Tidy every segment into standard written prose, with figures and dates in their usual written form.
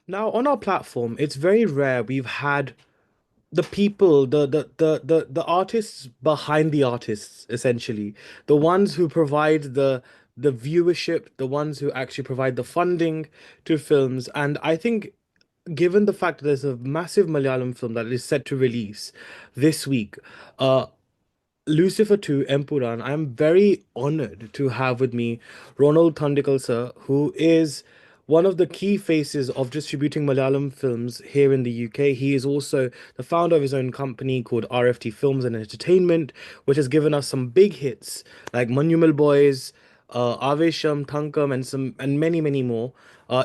Now, on our platform, it's very rare we've had the people, the artists behind the artists, essentially, the ones who provide the viewership, the ones who actually provide the funding to films. And I think, given the fact that there's a massive Malayalam film that is set to release this week, uh, Lucifer 2 Empuraan, I'm very honored to have with me Ronald Thondickal, sir, who is one of the key faces of distributing Malayalam films here in the UK. He is also the founder of his own company called RFT Films and Entertainment, which has given us some big hits like Manumal Boys, Avesham, Thankam, and many, many more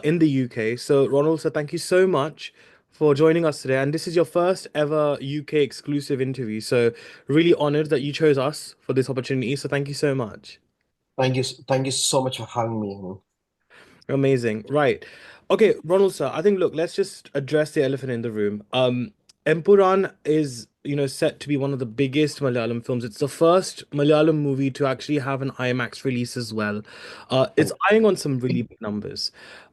in the UK. So, Ronald, sir, thank you so much for joining us today. And this is your first ever UK exclusive interview. So, really honored that you chose us for this opportunity. So, thank you so much. Thank you so much for having me. Amazing. Right. Okay, Ronald, sir, I think, look, let's just address the elephant in the room. Empuraan is, set to be one of the biggest Malayalam films. It's the first Malayalam movie to actually have an IMAX release as well. It's And eyeing on some really big numbers.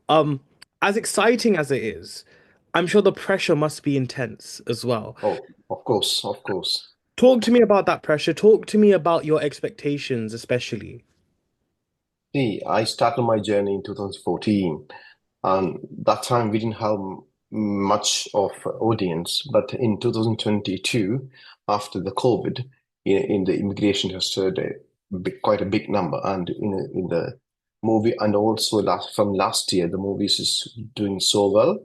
Um, as exciting as it is, I'm sure the pressure must be intense as well. oh, of course. Talk to me about that pressure. Talk to me about your expectations, especially. See, I started my journey in 2014, and that time we didn't have much of audience. But in 2022, after the COVID, in the immigration has started quite a big number, and in the movie, and also from last year, the movies is doing so well.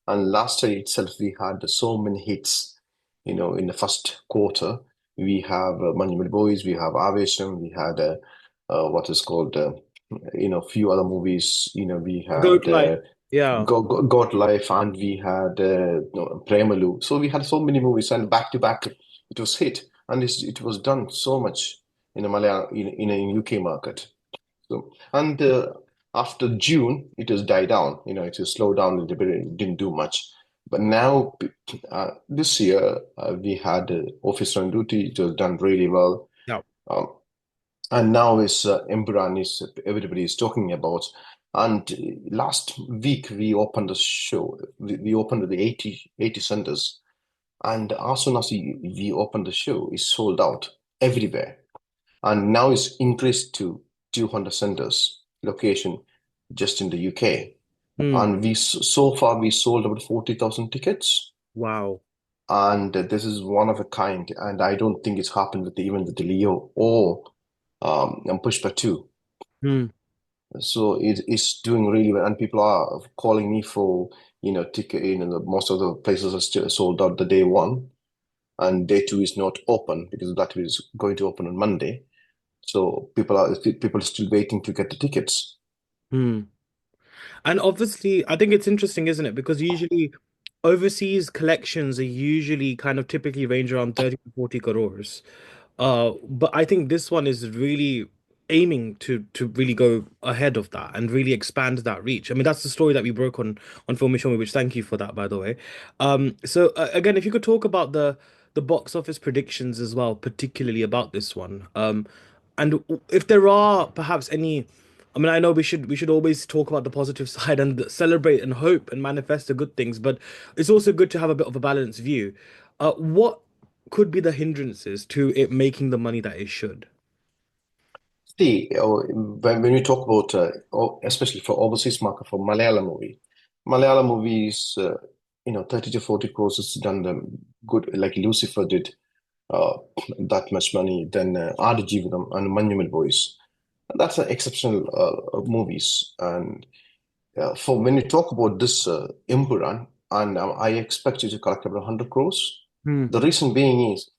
And last year itself, we had so many hits. In the first quarter, we have Monument Boys, we have Avesham, we had what is called few other movies. We Goat had life. Yeah. God Life, and we had Premalu. So we had so many movies, and back to back, it was hit, and it was done so much in the Malayalam in UK market. So and after June, it has died down. It has slowed down a little bit. It didn't do much. But now, this year, we had Officer on Duty. It was done really well. Yeah. Um, and now is Empuraan is everybody is talking about. And last week we opened the show. We opened the 80 centers, and as soon as we opened the show, it's sold out everywhere. And now it's increased to 200 centers location just in the UK. Hmm. And so far we sold about 40,000 tickets. Wow. And this is one of a kind. And I don't think it's happened with even with the Leo or Pushpa 2. Hmm. So it's doing really well, and people are calling me for ticket. Most of the places are still sold out the day one, and day two is not open because that is going to open on Monday. So people are still waiting to get the tickets. Hmm. And obviously, I think it's interesting, isn't it? Because usually overseas collections are usually kind of typically range around 30 to 40 crores. But I think this one is really aiming to really go ahead of that and really expand that reach. I mean, that's the story that we broke on Filme Shilmy, which thank you for that, by the way. So again, if you could talk about the box office predictions as well, particularly about this one. And if there are perhaps any, I mean, I know we should always talk about the positive side and celebrate and hope and manifest the good things, but it's also good to have a bit of a balanced view. What could be the hindrances to it making the money that it should? See, when we talk about, especially for overseas market for Malayalam movies, 30 to 40 crores has done them good, like Lucifer did uh, that much money, then Aadu and Manjumal Boys. That's an exceptional movies. And for when you talk about this Empuraan, and I expect you to collect about 100 crores. Hmm. The reason being is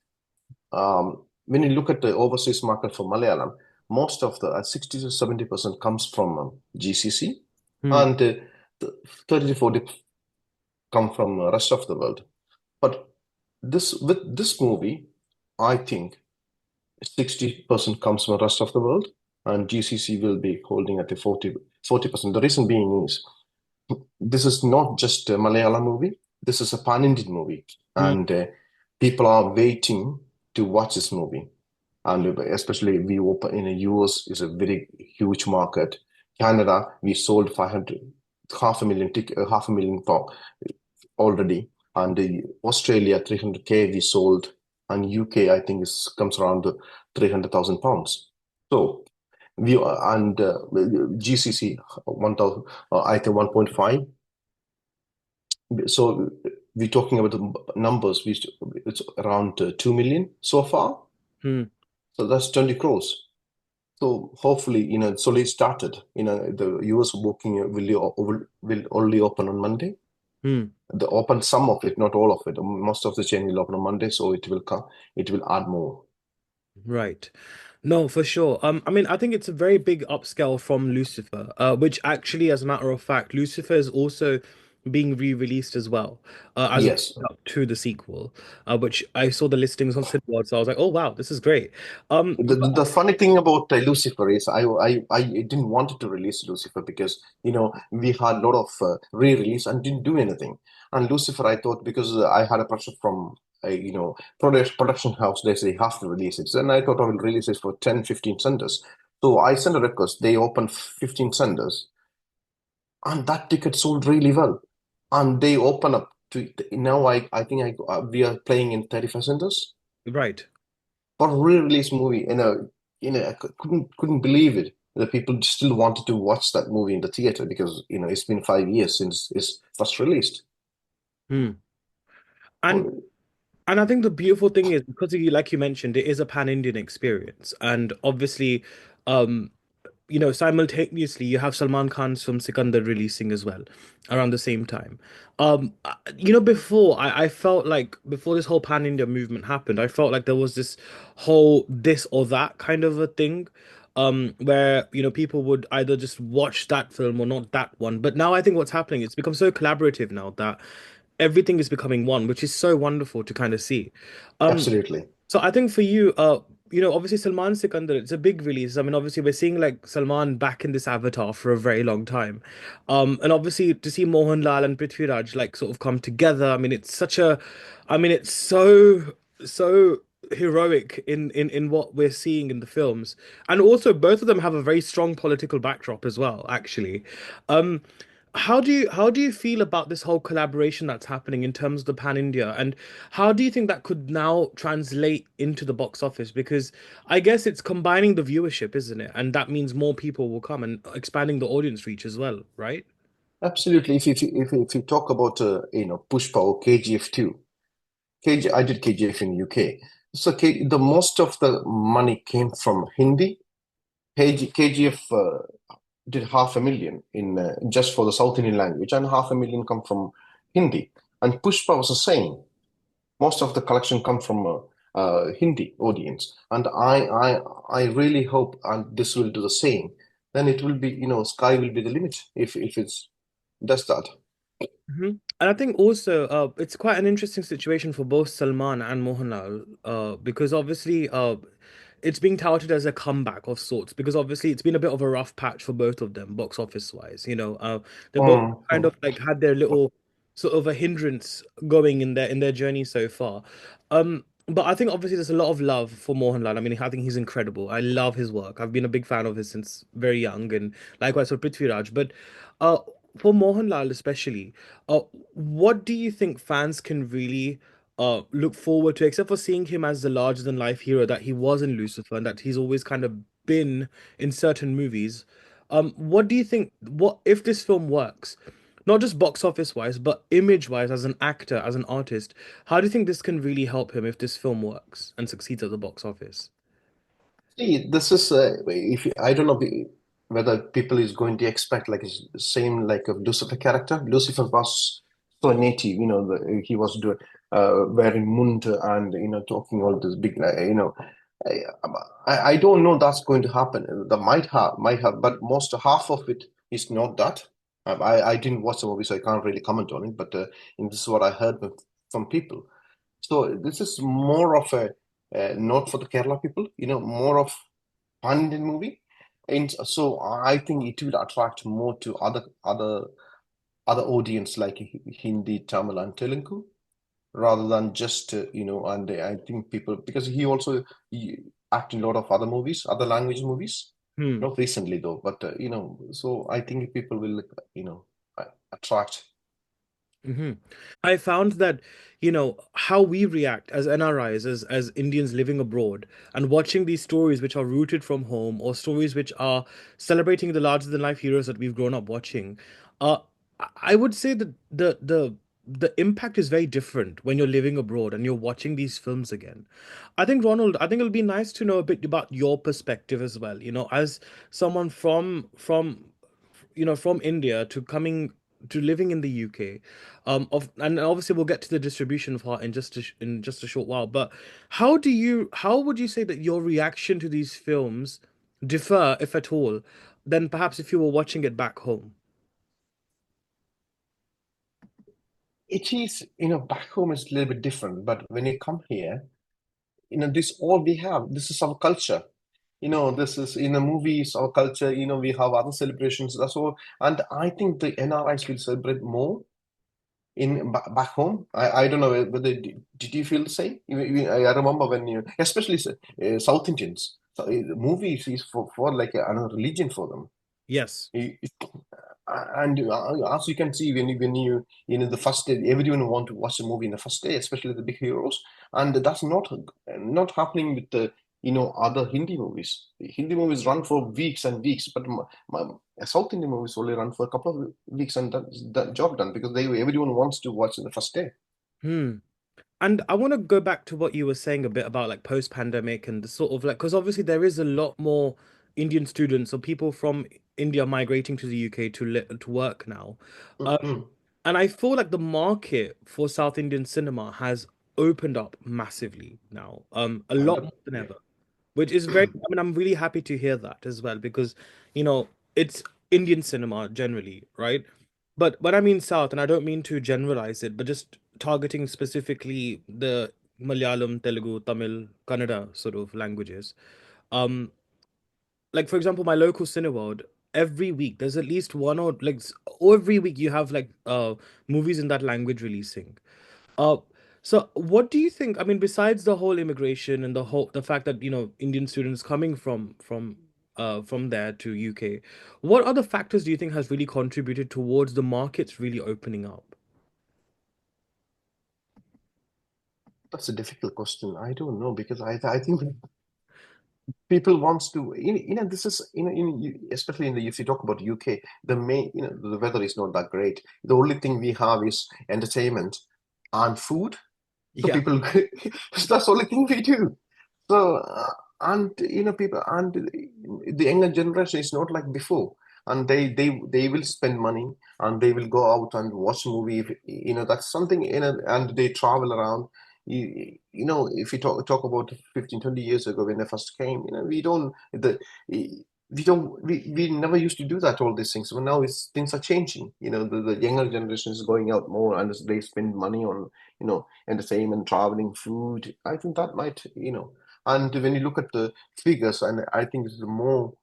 when you look at the overseas market for Malayalam, most of the 60 to 70% comes from GCC, Hmm. and the 30 to 40 come from the rest of the world. But with this movie, I think 60% comes from the rest of the world, and GCC will be holding at the 40%. The reason being is this is not just a Malayalam movie. This is a pan-Indian movie, Hmm. and people are waiting to watch this movie. And especially we open in the US is a very huge market. Canada, we sold half a million pound already, and Australia 300K we sold, and UK I think is comes around 300,000 pounds. So we and GCC 1,000, I think 1.5. So we're talking about the numbers. It's around 2 million so far. Hmm. So that's 20 crores. So hopefully, it's already started. The US booking will only open on Monday. Hmm. The open some of it, not all of it. Most of the chain will open on Monday, so it will come. It will add more. Right. No, for sure. I mean, I think it's a very big upscale from Lucifer, which actually, as a matter of fact, Lucifer is also being re-released as well, as a Yes. follow-up to the sequel, which I saw the listings on Cineworld, so I was like, oh wow, this is great. The funny thing about Lucifer is I didn't want to release Lucifer because we had a lot of re-release and didn't do anything. And Lucifer, I thought because I had a pressure from production house, they say you have to release it. Then I thought I will release it for 10, 15 centers. So I sent a request. They opened 15 centers, and that ticket sold really well. And they open up to now. I think we are playing in 35 centers Right. for a re-release movie. I couldn't believe it that people still wanted to watch that movie in the theater because it's been 5 years since it's first released. Hmm. And Oh, and I think the beautiful thing is because like you mentioned, it is a pan-Indian experience, and obviously, um, simultaneously you have Salman Khan's film Sikandar releasing as well around the same time. Before I felt like before this whole pan-India movement happened, I felt like there was this whole this or that kind of a thing. Where people would either just watch that film or not that one. But now I think what's happening, it's become so collaborative now that everything is becoming one, which is so wonderful to kind of see. Um, absolutely. so I think for you, obviously Salman Sikandar, it's a big release. I mean, obviously we're seeing like Salman back in this avatar for a very long time. And obviously to see Mohanlal and Prithviraj like sort of come together, I mean, it's so heroic in what we're seeing in the films. And also both of them have a very strong political backdrop as well, actually. Um, how do you feel about this whole collaboration that's happening in terms of the Pan India, and how do you think that could now translate into the box office? Because I guess it's combining the viewership, isn't it? And that means more people will come and expanding the audience reach as well, right? Absolutely. If you talk about Pushpa or KGF 2, I did KGF in UK. So the most of the money came from Hindi. KGF did 500,000 in just for the South Indian language, and 500,000 come from Hindi. And Pushpa was the same. Most of the collection come from Hindi audience, and I really hope and this will do the same. Then it will be, sky will be the limit if it's does that. And I think also it's quite an interesting situation for both Salman and Mohanlal because obviously it's being touted as a comeback of sorts because obviously it's been a bit of a rough patch for both of them box office wise. They both kind Mm. of like had their little sort of a hindrance going in their journey so far. But I think obviously there's a lot of love for Mohanlal. I mean, I think he's incredible. I love his work. I've been a big fan of his since very young, and likewise for Prithviraj. But uh, for Mohanlal especially. Uh, what do you think fans can really look forward to, except for seeing him as the larger than life hero that he was in Lucifer and that he's always kind of been in certain movies? What do you think? What if this film works? Not just box office wise, but image wise, as an actor, as an artist, how do you think this can really help him if this film works and succeeds at the box office? See, this is if I don't know whether people is going to expect like same like a Lucifer character. Lucifer was so native, he was doing wearing mund and talking all this big, I, I don't know that's going to happen. That might have, but most half of it is not that. I didn't watch the movie, so I can't really comment on it. But this is what I heard from people. So this is more of a not for the Kerala people, more of pan-Indian movie. And so I think it will attract more to other audience like Hindi, Tamil, and Telugu rather than just And I think people because he act in a lot of other movies, other language movies. Hmm. Not recently though, but so I think people will, attract. Hmm. I found that, how we react as NRIs, as Indians living abroad, and watching these stories which are rooted from home, or stories which are celebrating the larger than life heroes that we've grown up watching. uh, I would say that the impact is very different when you're living abroad and you're watching these films again. I think, Ronald, I think it'll be nice to know a bit about your perspective as well. As someone from India to coming to living in the UK. And obviously we'll get to the distribution part in just a short while. But how would you say that your reaction to these films differ, if at all, than perhaps if you were watching it back home? It is, back home is a little bit different, but when you come here, this all we have. This is our culture. This is in the movies, our culture. We have other celebrations. That's all. And I think the NRIs will celebrate more back home. I don't know whether did you feel the same? I remember when especially South Indians, so, movies is for like another religion for them. Yes. And as you can see, when you the first day, everyone want to watch a movie in the first day, especially the big heroes, and that's not happening with the other Hindi movies. Hindi movies run for weeks and weeks, but South Indian movies only run for a couple of weeks and that's the job done because everyone wants to watch in the first day. Hmm. And I want to go back to what you were saying a bit about like post-pandemic and the sort of like, because obviously there is a lot more Indian students or people from India migrating to the UK to work now. Um, Mm-mm. and I feel like the market for South Indian cinema has opened up massively now, a lot more than Yeah. ever, which is very, I mean, I'm really happy to hear that as well because, it's Indian cinema generally, right? But when I mean South, and I don't mean to generalize it, but just targeting specifically the Malayalam, Telugu, Tamil, Kannada sort of languages. Um, like for example, my local Cineworld, every week there's at least one or like every week you have like movies in that language releasing. Uh, so what do you think? I mean, besides the whole immigration and the fact that Indian students coming from there to UK, what other factors do you think has really contributed towards the markets really opening up? That's a difficult question. I don't know because I think people wants to this is especially if you talk about UK, the main the weather is not that great. The only thing we have is entertainment and food. So Yeah. people that's the only thing we do. So and people and the younger generation is not like before, and they will spend money and they will go out and watch movie. That's something and they travel around. If you talk about 15, 20 years ago when they first came, we never used to do that all these things. But now things are changing. The younger generation is going out more and they spend money on entertainment, traveling, food. I think that might. And when you look at the figures, and I think it's more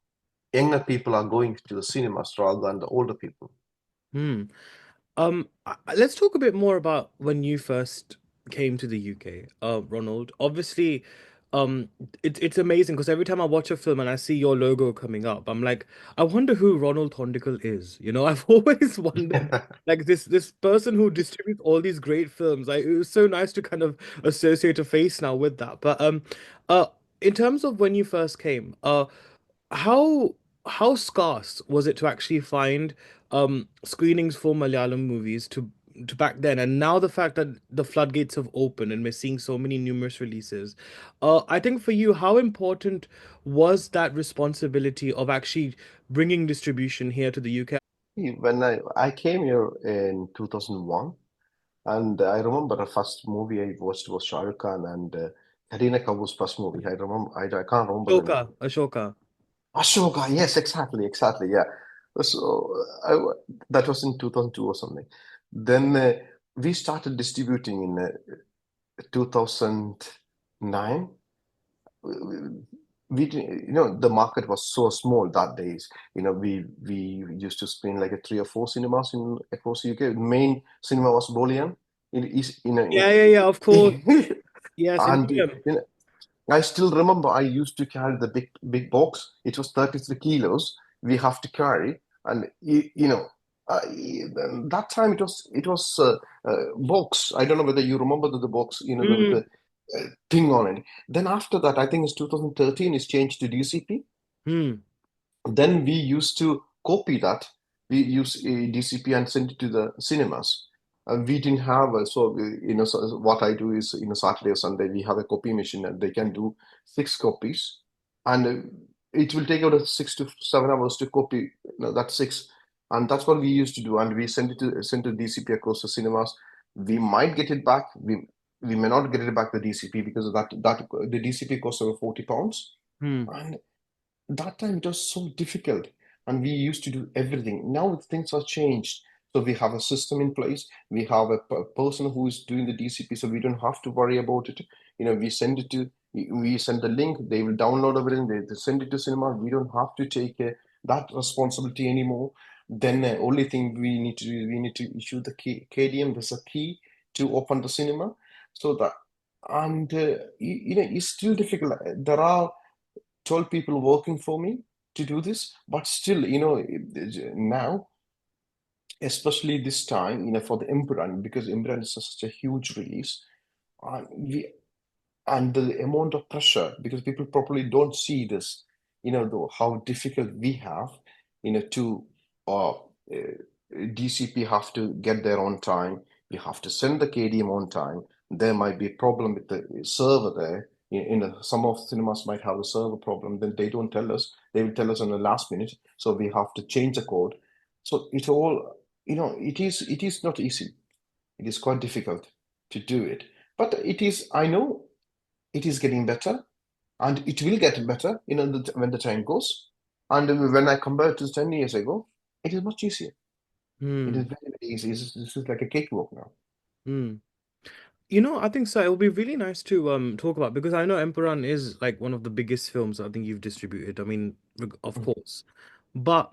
younger people are going to the cinemas rather than the older people. Hmm. Let's talk a bit more about when you first came to the UK, Ronald. Obviously, um, it's amazing because every time I watch a film and I see your logo coming up, I'm like, I wonder who Ronald Thondickal is. I've always wondered, like this person who distributes all these great films. Like, it was so nice to kind of associate a face now with that. But uh, in terms of when you first came, how how scarce was it to actually find screenings for Malayalam movies to back then, and now the fact that the floodgates have opened and we're seeing so many numerous releases, I think for you, how important was that responsibility of actually bringing distribution here to the UK? When I came here in 2001, and I remember the first movie I watched was Shah Rukh Khan and Kareena Kapoor's first movie. I remember, I can't remember the name. Ashoka. Ashoka, yes, exactly, exactly, yeah. So that was in 2002 or something. Then we started distributing in 2009. The market was so small that days. We used to screen like a three or four cinemas in across the UK. Main cinema was Bolian in East, Yeah, yeah, yeah, of course. Yes, in and India. I still remember I used to carry the big box. It was 33 kilos we have to carry, and that time it was box. I don't know whether you remember the box, Mm, the thing on it. Then after that, I think it's 2013 is changed to DCP. mm, Then we used to copy that. We use DCP and send it to the cinemas. We didn't have so what I do is Saturday or Sunday we have a copy machine and they can do 6 copies, and it will take about 6 to 7 hours to copy that six, and that's what we used to do. And we send to DCP across the cinemas. We might get it back. We may not get it back the DCP because of that the DCP costs over £40, mm, and that time it was so difficult, and we used to do everything. Now things are changed, so we have a system in place. We have a person who is doing the DCP, so we don't have to worry about it. We send the link, they will download everything, they send it to cinema. We don't have to take that responsibility anymore. Then only thing we need to do is we need to issue the key KDM. There's a key to open the cinema, so that, and it's still difficult. There are 12 people working for me to do this, but still, now, especially this time, for the Empuraan, because Empuraan is such a huge release, we and the amount of pressure, because people probably don't see this, how difficult we have, to DCP have to get there on time. We have to send the KDM on time. There might be a problem with the server there. Some of cinemas might have a server problem. Then they don't tell us. They will tell us on the last minute. So we have to change the code. So it all, it is not easy. It is quite difficult to do it. But it is, I know it is getting better, and it will get better, when the time goes. And when I compare to 10 years ago, it is much easier. It is mm, very, very easy. This is like a cakewalk now. mm. I think so. It would be really nice to talk about because I know Emperor is like one of the biggest films I think you've distributed. I mean, of Mm. course, but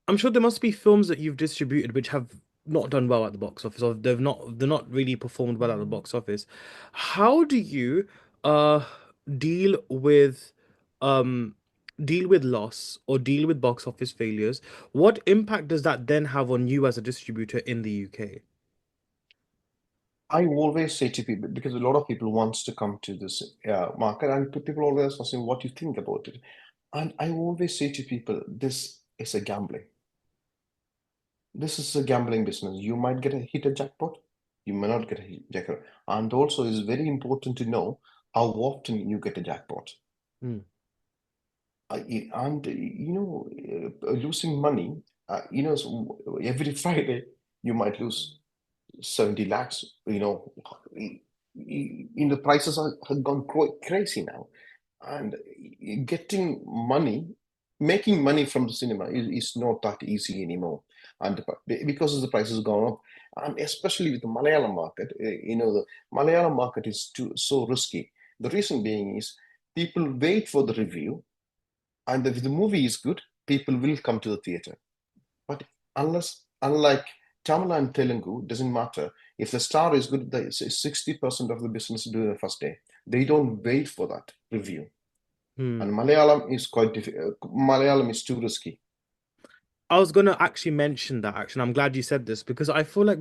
I'm sure there must be films that you've distributed which have not done well at the box office, or they're not really performed well at the box office. How do you uh deal with um deal with loss or deal with box office failures? What impact does that then have on you as a distributor in the UK? I always say to people, because a lot of people wants to come to this market, and people always asking what you think about it. And I always say to people, this is a gambling. This is a gambling business. You might hit a jackpot, you may not get a jackpot. And also, it's very important to know how often you get a jackpot. Hmm. And losing money, every Friday you might lose 70 lakhs. The prices have gone crazy now, and getting money, making money from the cinema is not that easy anymore. And because the prices gone up, and especially with the Malayalam market, the Malayalam market is so risky. The reason being is people wait for the review, and if the movie is good, people will come to the theater. But unlike Tamil and Telugu, doesn't matter. If the star is good, 60% of the business do the first day. They don't wait for that review. Hmm. And Malayalam is quite difficult. Malayalam is too risky. I was gonna actually mention that actually. I'm glad you said this because I feel like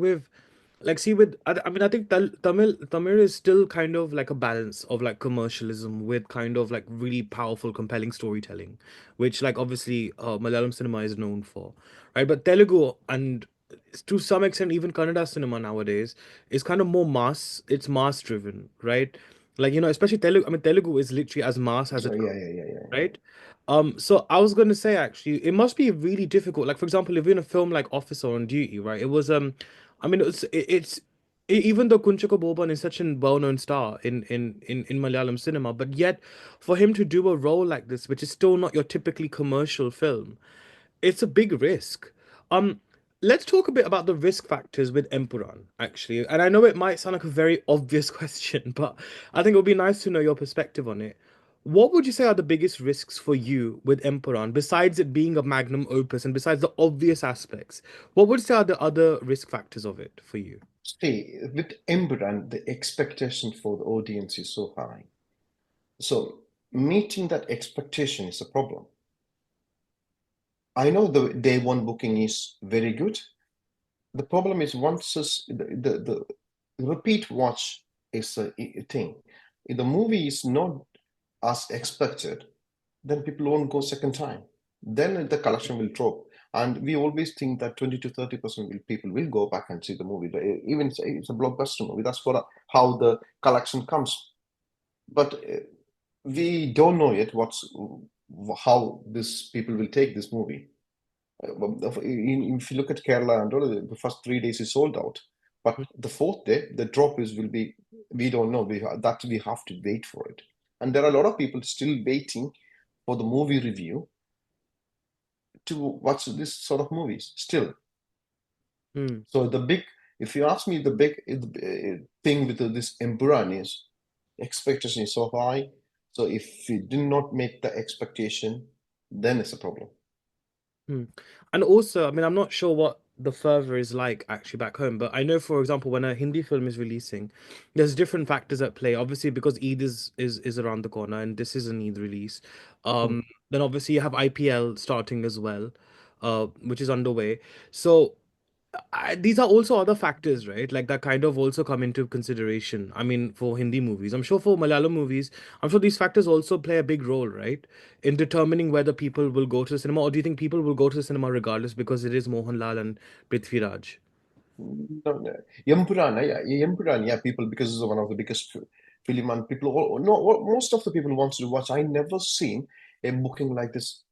see with I mean I think Tamil is still kind of like a balance of like commercialism with kind of like really powerful, compelling storytelling, which like obviously Malayalam cinema is known for, right? But Telugu and to some extent even Kannada cinema nowadays is kind of more mass. It's mass driven, right? Like especially Telugu. I mean Telugu is literally as mass as So it yeah, yeah, yeah, yeah, yeah. right? So I was gonna say actually, it must be really difficult. Like for example, if you're in a film like Officer on Duty, right? It was I mean, even though Kunchako Boban is such a well-known star in Malayalam cinema, but yet for him to do a role like this, which is still not your typically commercial film, it's a big risk. Um, let's talk a bit about the risk factors with Empuraan, actually. And I know it might sound like a very obvious question, but I think it would be nice to know your perspective on it. What would you say are the biggest risks for you with Empuraan, besides it being a magnum opus and besides the obvious aspects? What would you say are the other risk factors of it for you? See, with Embrand, the expectation for the audience is so high. So meeting that expectation is a problem. I know the day one booking is very good, the problem is the repeat watch is a thing. If the movie is not as expected, then people won't go second time. Then the collection will drop. And we always think that 20 to 30% people will go back and see the movie. Even it's a blockbuster movie. That's what how the collection comes. But we don't know yet how this people will take this movie. If you look at Kerala and all, the first 3 days is sold out, but the fourth day the drop is will be, we don't know. We have to wait for it, and there are a lot of people still waiting for the movie review to watch this sort of movies still. Hmm. So if you ask me, the big thing with this Empuraan is expectation is so high. So if we do not make the expectation, then it's a problem. Hmm. And also, I mean, I'm not sure what the fervor is like actually back home, but I know, for example, when a Hindi film is releasing, there's different factors at play. Obviously, because Eid is around the corner, and this is an Eid release. Hmm. Then obviously you have IPL starting as well, which is underway. So these are also other factors, right? Like that kind of also come into consideration. I mean, for Hindi movies, I'm sure for Malayalam movies, I'm sure these factors also play a big role, right? In determining whether people will go to the cinema, or do you think people will go to the cinema regardless because it is Mohanlal and Prithviraj? No, no. Empuraan, yeah, people, because it's one of the biggest film, and people, no, most of the people wants to watch. I never seen a booking like this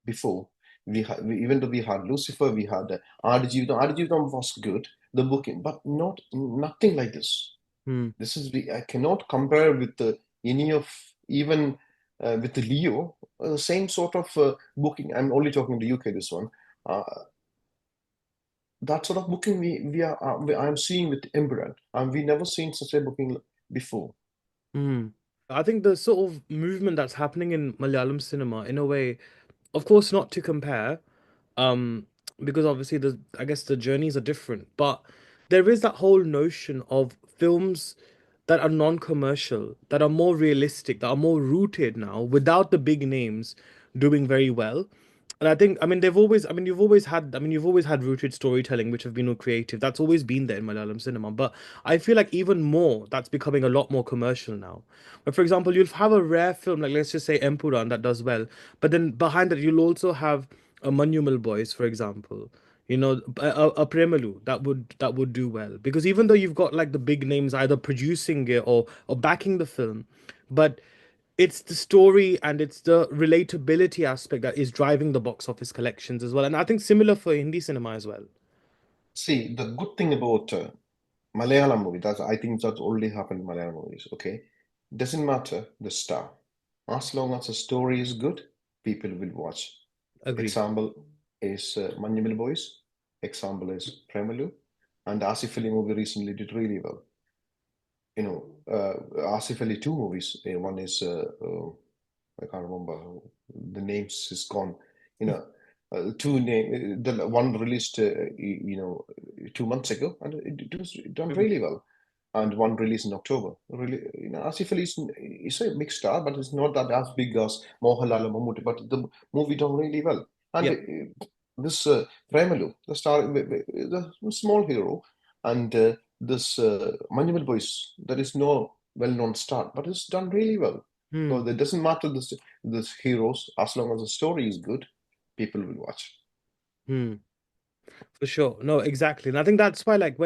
before. Even though we had Lucifer, we had Adijutam was good, the booking, but nothing like this. Hmm. This is I cannot compare with any of, even with the Leo, the same sort of booking. I'm only talking to UK this one. Uh, that sort of booking I'm seeing with Emperor, and we never seen such a booking before. Hmm. I think the sort of movement that's happening in Malayalam cinema, in a way, of course, not to compare, um because obviously the I guess the journeys are different, but there is that whole notion of films that are non-commercial, that are more realistic, that are more rooted now without the big names doing very well. And I think, I mean, you've always had rooted storytelling, which have been all creative. That's always been there in Malayalam cinema. But I feel like even more, that's becoming a lot more commercial now. But for example, you'll have a rare film, like let's just say Empuraan, that does well. But then behind that, you'll also have a Manumal Boys, for example. A Premalu that would do well. Because even though you've got like the big names either producing it or backing the film, but it's the story and it's the relatability aspect that is driving the box office collections as well. And I think similar for Hindi cinema as well. See, the good thing about Malayalam movie, that's I think that's already happened in Malayalam movies. Okay, doesn't matter the star, as long as the story is good, people will watch. Agreed. Example is Manjimal Boys. Example is Premalu, and Asif Ali movie recently did really well. Asif Ali two movies. One is I can't remember the names is gone. You know, two name the one released 2 months ago, and it was done Mm, really well. And one released in October. Really, Asif Ali is a big star, but it's not that as big as Mohanlal and Mammootty. But the movie done really well. And yeah. this Premalu, the star, the small hero, and this Manjimal Boys, there is no well-known star, but it's done really well. So Hmm. it doesn't matter this heroes, as long as the story is good, people will watch. Hmm. For sure. No, exactly. And I think that's why, like,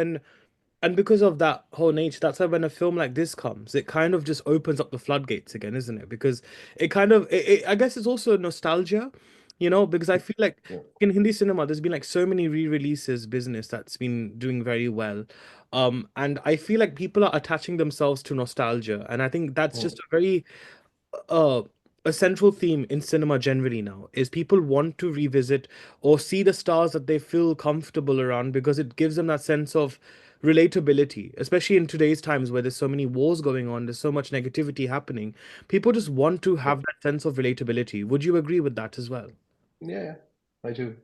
and because of that whole nature, that's why when a film like this comes, it kind of just opens up the floodgates again, isn't it? Because it kind of, I guess it's also nostalgia, because I feel like Yeah. in Hindi cinema, there's been like so many re-releases business that's been doing very well. And I feel like people are attaching themselves to nostalgia. And I think that's Mm. just a very uh, a central theme in cinema generally now is people want to revisit or see the stars that they feel comfortable around because it gives them that sense of relatability, especially in today's times where there's so many wars going on, there's so much negativity happening. People just want to Yeah. have that sense of relatability. Would you agree with that as well? Yeah, yeah, I do.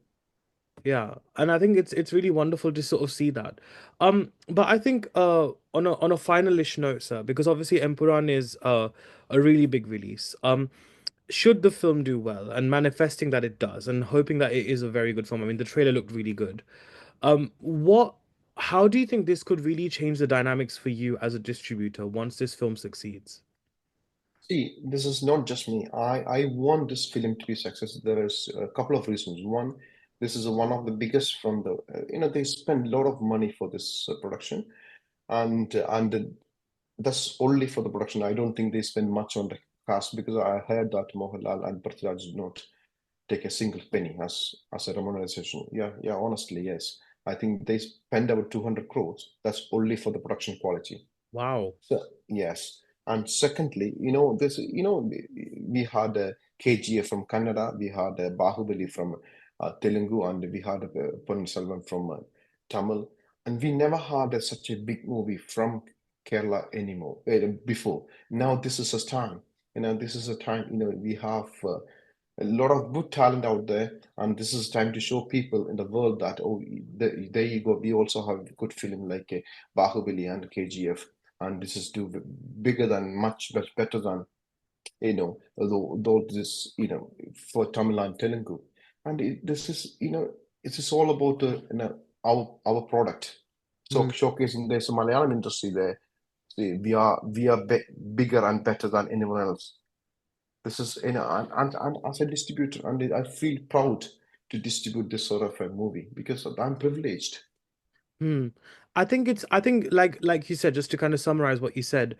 Yeah, and I think it's really wonderful to sort of see that. But I think on a finalish note, sir, because obviously Empuran is a really big release. Should the film do well and manifesting that it does and hoping that it is a very good film. I mean, the trailer looked really good. What How do you think this could really change the dynamics for you as a distributor once this film succeeds? See, this is not just me. I want this film to be success. There is a couple of reasons. One, this is one of the biggest from the, they spend a lot of money for this production, and that's only for the production. I don't think they spend much on the cast because I heard that Mohanlal and Prithviraj did not take a single penny as a remuneration. Yeah, yeah, honestly, yes. I think they spend about 200 crores. That's only for the production quality. Wow. So, yes. And secondly, we had a KGF from Kannada, we had a Bahubali from Telugu, and we had a Ponniyin Selvan from Tamil, and we never had such a big movie from Kerala anymore before. Now this is a time. This is a time. We have a lot of good talent out there, and this is time to show people in the world that there you go. We also have good film like Bahubali and KGF, and this is do bigger than much better than though this for Tamil and Telugu, and this is it is all about our product. So Hmm. showcasing there's a Malayalam industry there. See, we are bigger and better than anyone else. This is, and as a distributor, and I feel proud to distribute this sort of a movie because I'm privileged. Hmm. I think like you said, just to kind of summarize what you said,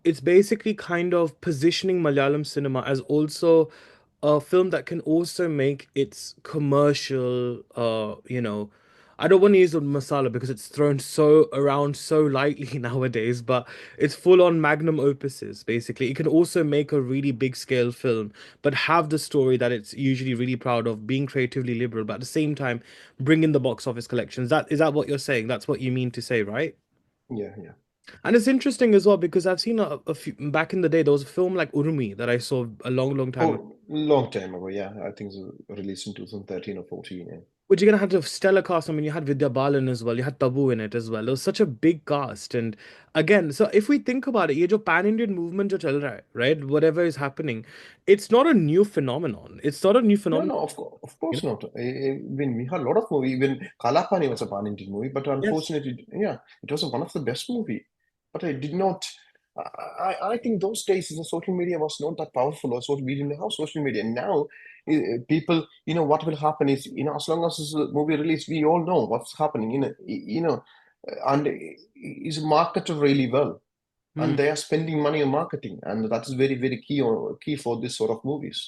it's basically kind of positioning Malayalam cinema as also a film that can also make its commercial, I don't want to use the word masala because it's thrown so around so lightly nowadays, but it's full on magnum opuses, basically. It can also make a really big scale film, but have the story that it's usually really proud of, being creatively liberal, but at the same time, bring in the box office collections. Is that what you're saying? That's what you mean to say, right? Yeah, yeah. And it's interesting as well because I've seen a few back in the day, there was a film like Urumi that I saw a long, long time ago. Oh, long time ago. Yeah, I think it was released in 2013 or 14. Yeah. Which you're gonna have a stellar cast. I mean, you had Vidya Balan as well. You had Tabu in it as well. It was such a big cast. And again, so if we think about it, ये जो pan Indian movement जो चल रहा है, right? Whatever is happening, it's not a new phenomenon. It's not a new No, phenomenon. no, of course not. When we had a lot of movie, even Kalapani was a pan-Indian movie, but Yes. unfortunately, yeah, it was one of the best movie. But I did not. I think those days the social media was not that powerful. Also, we didn't have social media. Now, people, what will happen is, as long as this movie release, we all know what's happening. And is marketed really well, Hmm. and they are spending money on marketing, and that is very, very key for this sort of movies.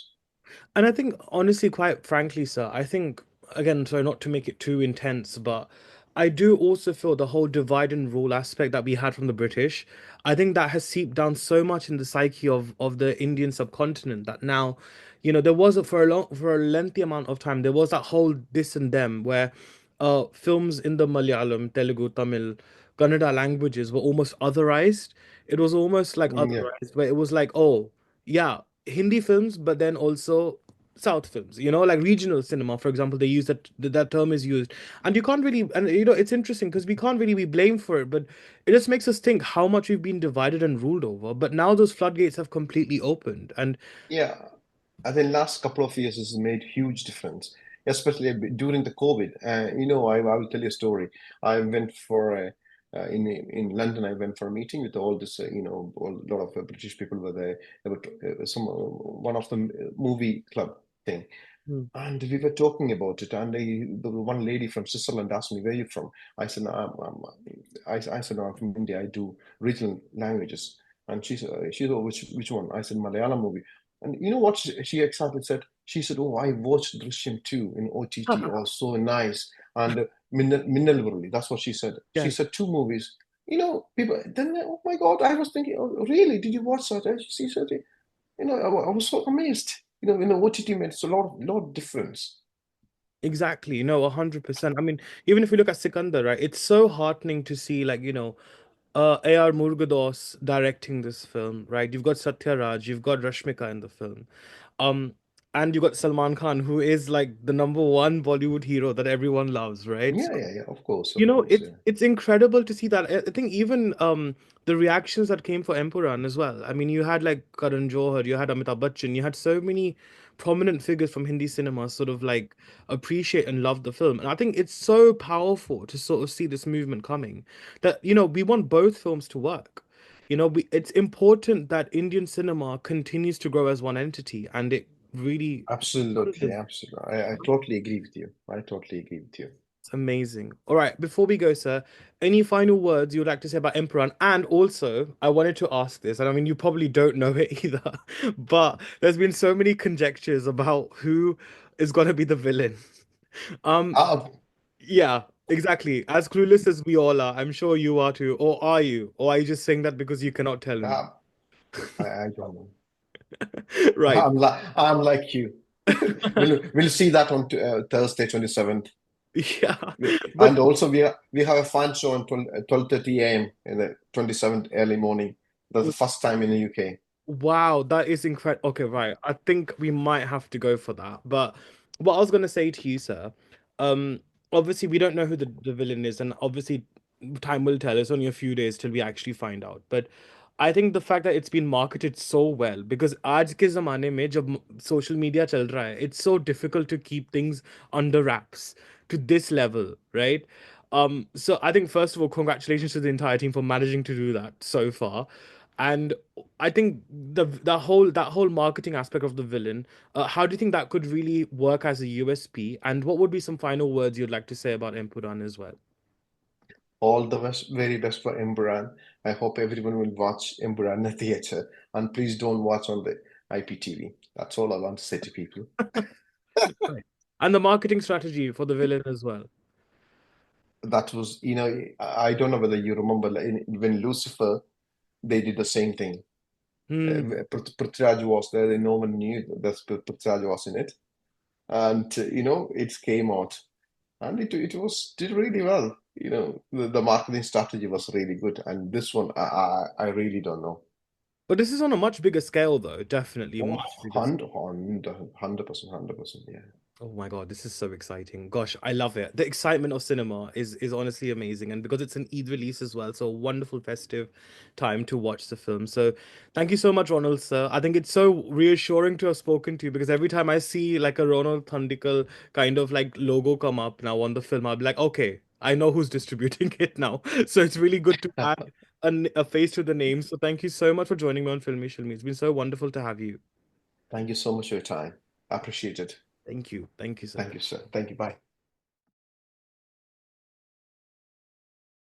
And I think, honestly, quite frankly, sir, I think, again, sorry, not to make it too intense, but I do also feel the whole divide and rule aspect that we had from the British, I think that has seeped down so much in the psyche of the Indian subcontinent that now, there was for a lengthy amount of time, there was that whole this and them where films in the Malayalam, Telugu, Tamil, Kannada languages were almost otherized. It was almost like Yeah. otherized, where it was like, oh, yeah, Hindi films, but then also South films, like regional cinema, for example, they use that term is used, and you can't really, and it's interesting because we can't really be blamed for it, but it just makes us think how much we've been divided and ruled over. But now those floodgates have completely opened, and Yeah, I think last couple of years has made huge difference, especially during the COVID. I will tell you a story. I went for in London. I went for a meeting with all this, a lot of British people were there. There were some one of the movie club thing. Hmm. And we were talking about it, and the one lady from Switzerland asked me, "Where are you from?" I said, no, I said, no, I'm from India. I do regional languages." And she said, "Oh, which one?" I said, "Malayalam movie." And you know what she exactly said? She said, "Oh, I watched Drishyam 2 in OTT. Oh, so nice." And Minnal Murali, that's what she said. She yes, said two movies. People, then, oh my God, I was thinking, oh, really? Did you watch that? And she said, I was so amazed. OTT makes a lot of difference. exactly, 100%. I mean, even if we look at Sikandar, right, it's so heartening to see, like, A.R. Murugadoss directing this film, right? You've got Satya Raj, you've got Rashmika in the film. Um, And you got Salman Khan, who is like the number one Bollywood hero that everyone loves, right? Yeah, yeah, yeah. You Of know, course. Yeah. it's incredible to see that. I think even the reactions that came for Empuraan as well. I mean, you had like Karan Johar, you had Amitabh Bachchan, you had so many prominent figures from Hindi cinema sort of like appreciate and love the film. And I think it's so powerful to sort of see this movement coming that, we want both films to work. It's important that Indian cinema continues to grow as one entity and it really Absolutely, absolutely. I totally agree with you. I totally agree with you. it's amazing. All right, before we go, sir, any final words you would like to say about Emperor? And also, I wanted to ask this, and I mean, you probably don't know it either, but there's been so many conjectures about who is going to be the villain. Um, Uh, yeah, exactly. As clueless as we all are, I'm sure you are too. Or are you? Or are you just saying that because you cannot tell me? uh, I don't know. Right. I'm like you. We'll see that on Thursday, 27th. Yeah. And But also we have a fan show on 12:30 a.m. in the 27th early morning. That's the first time in the UK. wow, that is incredible. Okay, right. I think we might have to go for that. But what I was gonna say to you, sir, um, obviously we don't know who the villain is, and obviously time will tell. It's only a few days till we actually find out. But I think the fact that it's been marketed so well, because आज के ज़माने में जब social media चल रहा है, it's so difficult to keep things under wraps to this level, right? So I think first of all, congratulations to the entire team for managing to do that so far. And I think that whole marketing aspect of the villain, how do you think that could really work as a USP? And what would be some final words you'd like to say about Empuraan as well? All the best, very best for Empuraan. I hope everyone will watch Empuraan in the theater. And please don't watch on the IPTV. That's all I want to say to people. Right. And the marketing strategy for the villain as well. That was, I don't know whether you remember like, when Lucifer, they did the same thing. Hmm. Prithviraj was there, no one knew that Prithviraj was in it. And, it came out. And it did really well. The marketing strategy was really good. And this one, I really don't know. But this is on a much bigger scale, though. Definitely Oh, much bigger. 100%, 100%, yeah. Oh my God, this is so exciting. Gosh, I love it. The excitement of cinema is honestly amazing. And because it's an Eid release as well, so a wonderful festive time to watch the film. So thank you so much, Ronald, sir. I think it's so reassuring to have spoken to you because every time I see like a Ronald Thondickal kind of like logo come up now on the film, I'll be like, okay, I know who's distributing it now. So it's really good to add a face to the name. So thank you so much for joining me on Filme Shilmy. It's been so wonderful to have you. Thank you so much for your time. I appreciate it. Thank you. Thank you, sir. Thank you, sir. Thank you. Bye.